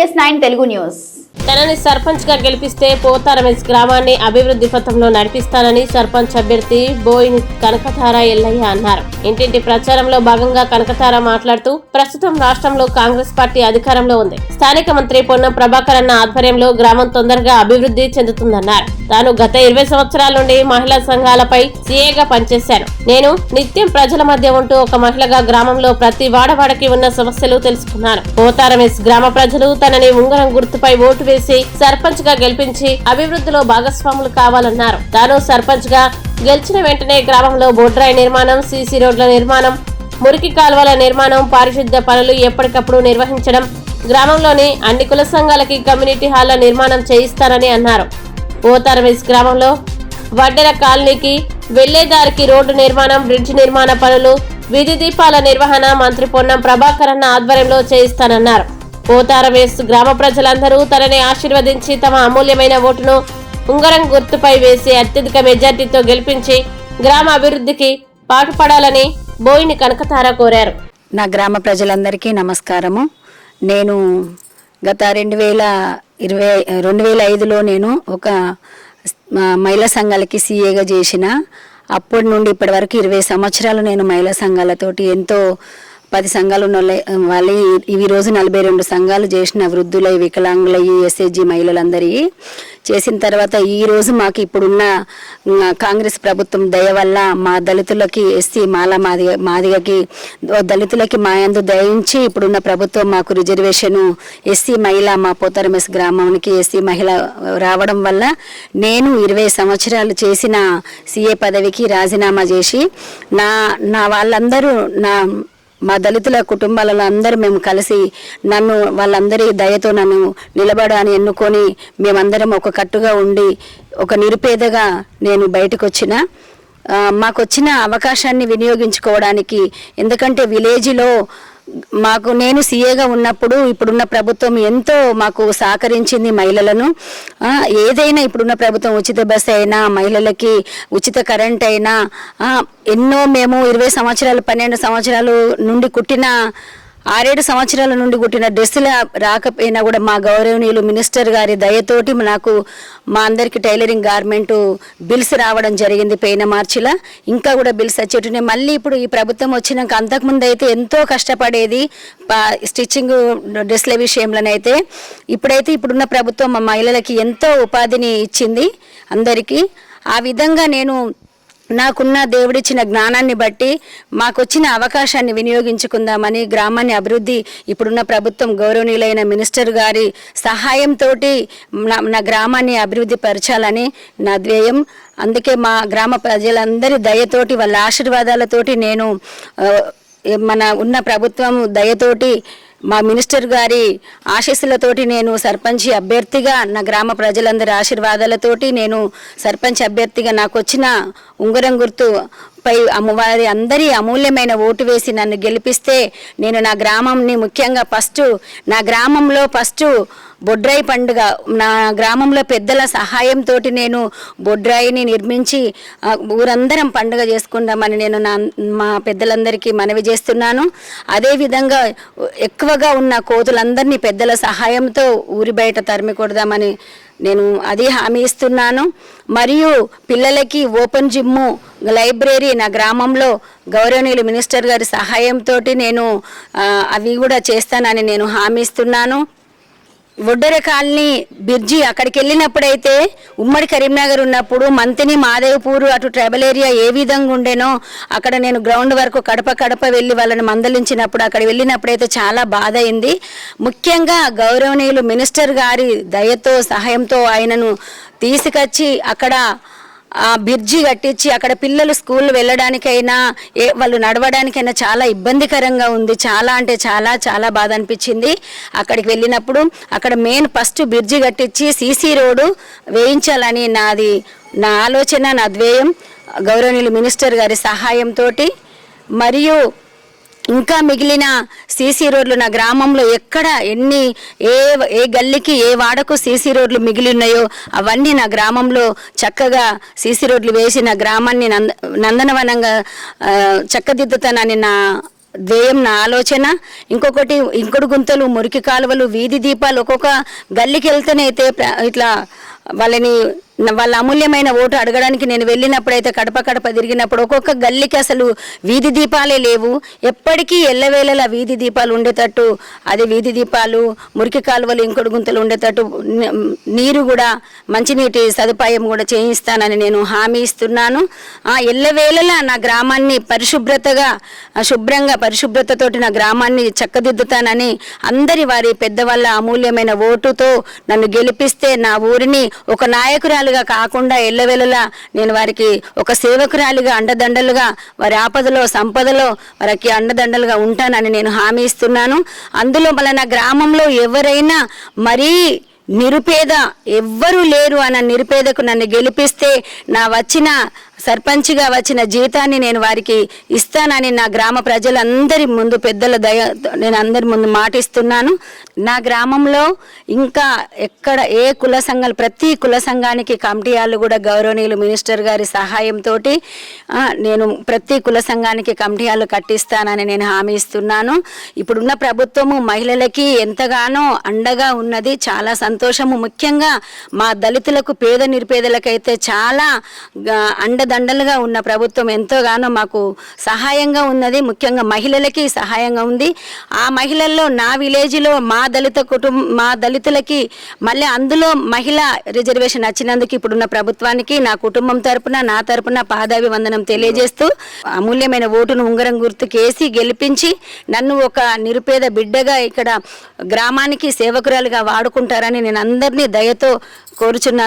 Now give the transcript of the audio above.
TS9 Telugu news. తనని సర్పంచ్ గా గెలిపిస్తే పోతారం గ్రామాన్ని అభివృద్ధి పథంలో నడిపిస్తానని సర్పంచ్ అభ్యర్థి బోయిని కనకతార ఎల్లయ్య అన్నారు. ఇంటింటి ప్రచారంలో భాగంగా కనకతార మాట్లాడుతూ ప్రస్తుతం రాష్ట్రంలో కాంగ్రెస్ పార్టీ అధికారంలో ఉంది. స్థానిక మంత్రి పొన్నం ప్రభాకర్ అన్న ఆధ్వర్యంలో గ్రామం తొందరగా అభివృద్ధి చెందుతుందన్నారు. తాను గత 20 సంవత్సరాల నుండి మహిళా సంఘాలపై సీఏగా పనిచేశాను. నేను నిత్యం ప్రజల మధ్య ఉంటూ ఒక మహిళగా గ్రామంలో ప్రతి వాడవాడకి ఉన్న సమస్యలు తెలుసుకున్నాను. పోతారం గ్రామ ప్రజలు తనని ఉంగరం గుర్తుపై ఓటు వేసి సర్పంచ్ గా గెలిపించి అభివృద్ధిలో భాగస్వాములు కావాలన్నారు. తాను సర్పంచ్ గా గెలిచిన వెంటనే గ్రామంలో బొడ్రాయి నిర్మాణం, సీసీ రోడ్ల నిర్మాణం, మురికి కాలువల నిర్మాణం, పారిశుద్ధ్య పనులు ఎప్పటికప్పుడు నిర్వహించడం, గ్రామంలోని అన్ని కుల సంఘాలకి కమ్యూనిటీ హాళ్ల నిర్మాణం చేయిస్తానని అన్నారు. పోతారం గ్రామంలో వడ్డెర కాలనీకి వెళ్లేదారికి రోడ్డు నిర్మాణం, బ్రిడ్జ్ నిర్మాణ పనులు, వీధి దీపాల నిర్వహణ మంత్రి పొన్నం ప్రభాకర్ అన్న ఆధ్వర్యంలో చేయిస్తానన్నారు. పోతారం గ్రామ ప్రజలందరూ తనని ఆశీర్వదించి తమ అమూల్యమైన ఓటును ఉంగరం గుర్తుపై వేసి అత్యధిక మెజార్టీతో గెలిపించి గ్రామ అభివృద్ధికి పాటుపడాలని బోయిని కనకతార కోరారు. నా గ్రామ ప్రజలందరికీ నమస్కారము. నేను గత 2005లో నేను ఒక మహిళా సంఘాలకి సీఏగా చేసిన. అప్పటి నుండి ఇప్పటి వరకు 20 సంవత్సరాలు నేను మహిళా సంఘాలతోటి ఎంతో 10 సంఘాలు ఉన్న వాళ్ళు ఈ రోజు 42 సంఘాలు చేసిన వృద్ధుల, వికలాంగుల, SHG మహిళలందరి చేసిన తర్వాత ఈ రోజు మాకు ఇప్పుడున్న కాంగ్రెస్ ప్రభుత్వం దయ వల్ల మా దళితులకి, ఎస్సీ మాల మాదిగకి దళితులకి మాయందు దయించి ఇప్పుడున్న ప్రభుత్వం మాకు రిజర్వేషను ఎస్సీ మహిళ మా పోతారం గ్రామానికి ఎస్సీ మహిళ రావడం వల్ల నేను 20 సంవత్సరాలు చేసిన సీఏ పదవికి రాజీనామా చేసి నా వాళ్ళందరూ మా దళితుల కుటుంబాలలో అందరూ మేము కలిసి వాళ్ళందరి దయతో నన్ను నిలబడని ఎన్నుకొని మేమందరం ఒక కట్టుగా ఉండి ఒక నిరుపేదగా నేను బయటకు వచ్చిన. మాకు వచ్చిన అవకాశాన్ని వినియోగించుకోవడానికి, ఎందుకంటే విలేజ్లో నేను సీఏగా ఉన్నప్పుడు ఇప్పుడున్న ప్రభుత్వం ఎంతో మాకు సహకరించింది మహిళలను. ఏదైనా ఇప్పుడున్న ప్రభుత్వం ఉచిత బస్సు అయినా, మహిళలకి ఉచిత కరెంట్ అయినా, ఎన్నో మేము 20 సంవత్సరాలు 12 సంవత్సరాలు నుండి కుట్టిన 6-7 సంవత్సరాల నుండి కుట్టిన డ్రెస్సుల రాకపోయినా కూడా మా గౌరవనీయులు మినిస్టర్ గారి దయతోటి నాకు మా అందరికి టైలరింగ్ గార్మెంట్ బిల్స్ రావడం జరిగింది. పోయిన మార్చిలో ఇంకా కూడా బిల్స్ వచ్చేటున్నాయి. మళ్ళీ ఇప్పుడు ఈ ప్రభుత్వం వచ్చినాక, అంతకుముందు అయితే ఎంతో కష్టపడేది స్టిచ్చింగ్ డ్రెస్ల విషయంలోనైతే. ఇప్పుడున్న ప్రభుత్వం మా మహిళలకి ఎంతో ఉపాధిని ఇచ్చింది అందరికీ. ఆ విధంగా నేను నాకున్న దేవుడిచ్చిన జ్ఞానాన్ని బట్టి మాకొచ్చిన అవకాశాన్ని వినియోగించుకుందామని గ్రామాన్ని అభివృద్ధి ఇప్పుడున్న ప్రభుత్వం గౌరవనీయులైన మినిస్టర్ గారి సహాయంతో నా గ్రామాన్ని అభివృద్ధి పరచాలని నా ధ్యేయం. అందుకే మా గ్రామ ప్రజలందరి దయతోటి, వాళ్ళ ఆశీర్వాదాలతోటి నేను ఉన్న ప్రభుత్వం దయతోటి, మా మినిస్టర్ గారి ఆశీస్సులతోటి నేను సర్పంచ్ అభ్యర్థిగా, నా గ్రామ ప్రజలందరి ఆశీర్వాదాలతోటి నేను సర్పంచ్ అభ్యర్థిగా నాకు వచ్చిన ఉంగరం గుర్తు పై అమ్మవారి అందరి అమూల్యమైన ఓటు వేసి నన్ను గెలిపిస్తే నేను నా గ్రామంని, ముఖ్యంగా నా గ్రామంలో బొడ్రాయి పండుగ, నా గ్రామంలో పెద్దల సహాయంతో నేను బొడ్రాయిని నిర్మించి ఊరందరం పండుగ చేసుకుందామని నేను మా పెద్దలందరికీ మనవి చేస్తున్నాను. అదేవిధంగా ఎక్కువగా ఉన్న కోతులందరినీ పెద్దల సహాయంతో ఊరి బయట తరిమి కొడదామని నేను అది హామీ ఇస్తున్నాను. మరియు పిల్లలకి ఓపెన్ జిమ్ము, లైబ్రరీ నా గ్రామంలో గౌరవనీయులు మినిస్టర్ గారి సహాయంతో నేను అవి కూడా చేస్తానని నేను హామీ ఇస్తున్నాను. వడ్డెర కాలనీ బిర్జి అక్కడికి వెళ్ళినప్పుడైతే ఉమ్మడి కరీంనగర్ ఉన్నప్పుడు మంతిని, మాదేవ్పూర్ అటు ట్రైబల్ ఏరియా ఏ విధంగా ఉండేనో అక్కడ నేను గ్రౌండ్ వరకు కడప వెళ్ళి వాళ్ళని మందలించినప్పుడు, అక్కడ వెళ్ళినప్పుడైతే చాలా బాధ అయింది. ముఖ్యంగా గౌరవనీయులు మినిస్టర్ గారి దయతో, సహాయంతో ఆయనను తీసుకొచ్చి అక్కడ బ్రిడ్జి కట్టించి అక్కడ పిల్లలు స్కూల్ వెళ్ళడానికైనా వాళ్ళు నడవడానికైనా చాలా ఇబ్బందికరంగా ఉంది. చాలా అంటే చాలా బాధ అనిపించింది. అక్కడికి వెళ్ళినప్పుడు అక్కడ మెయిన్ ఫస్ట్ బ్రిడ్జి కట్టించి సీసీ రోడ్డు వేయించాలని నా ఆలోచన, నా ధ్యేయం. గౌరవనీయులు మినిస్టర్ గారి సహాయంతో మరియు ఇంకా మిగిలిన సీసీ రోడ్లు నా గ్రామంలో ఎక్కడ ఏ గల్లీకి ఏ వాడకు సీసీ రోడ్లు మిగిలి ఉన్నాయో అవన్నీ నా గ్రామంలో చక్కగా సీసీ రోడ్లు వేసి నా గ్రామాన్ని నందనవనంగా చక్కదిద్దుతానని ధ్యేయం, నా ఆలోచన. ఇంకొకటి గుంతలు, మురికి కాలువలు, వీధి దీపాలు. ఒక్కొక్క గల్లీకి వెళ్తేనైతే ఇట్లా వాళ్ళ అమూల్యమైన ఓటు అడగడానికి నేను వెళ్ళినప్పుడైతే కడప తిరిగినప్పుడు ఒక్కొక్క గల్లీకి అసలు వీధి దీపాలే లేవు. ఎప్పటికీ ఎల్లవేళలా వీధి దీపాలు ఉండేటట్టు, అది వీధి దీపాలు, మురికి కాలువలు, ఇంకొడు గుంతలు ఉండేటట్టు, నీరు కూడా, మంచినీటి సదుపాయం కూడా చేయిస్తానని నేను హామీ ఇస్తున్నాను. ఎల్లవేళలా నా గ్రామాన్ని పరిశుభ్రతతోటి నా గ్రామాన్ని చక్కదిద్దుతానని వారి పెద్దవాళ్ళ అమూల్యమైన ఓటుతో నన్ను గెలిపిస్తే నా ఊరిని ఒక నాయకురాలుగా కాకుండా ఎల్లవేళలా నేను వారికి ఒక సేవకురాలిగా, అండదండలుగా, వారి ఆపదలో సంపదలో వారికి అండదండలుగా ఉంటానని నేను హామీ ఇస్తున్నాను. అందులో మళ్ళీ నా గ్రామంలో ఎవరైనా మరీ నిరుపేద ఎవ్వరూ లేరు అన్న నిరుపేదకు నన్ను గెలిపిస్తే సర్పంచ్గా వచ్చిన జీతాన్ని నేను వారికి ఇస్తానని నా గ్రామ ప్రజలందరి ముందు, పెద్దల నేను అందరి ముందు మాటిస్తున్నాను. నా గ్రామంలో ఇంకా ఎక్కడ ఏ కుల సంఘాలు, ప్రతి కుల సంఘానికి కమిటీలు కూడా గౌరవనీయులు మినిస్టర్ గారి సహాయంతో నేను ప్రతి కుల సంఘానికి కమిటీలు కట్టిస్తానని నేను హామీ ఇస్తున్నాను. ఇప్పుడున్న ప్రభుత్వము మహిళలకి ఎంతగానో అండగా ఉన్నది, చాలా సంతోషము. ముఖ్యంగా మా దళితులకు, పేద నిరుపేదలకైతే చాలా అండదండలుగా ఉన్న ప్రభుత్వం ఎంతోగానో మాకు సహాయంగా ఉన్నది. ముఖ్యంగా మహిళలకి సహాయంగా ఉంది. ఆ మహిళల్లో నా విలేజ్లో మా దళితులకి మళ్ళీ అందులో మహిళా రిజర్వేషన్ వచ్చినందుకు ఇప్పుడున్న ప్రభుత్వానికి నా కుటుంబం తరపున, నా తరపున పాదాభివందనం తెలియజేస్తూ అమూల్యమైన ఓటును ఉంగరం గుర్తుకేసి గెలిపించి నన్ను ఒక నిరుపేద బిడ్డగా ఇక్కడ గ్రామానికి సేవకురాలుగా వాడుకుంటారని నేను అందరినీ దయతో కోరుచున్నాను.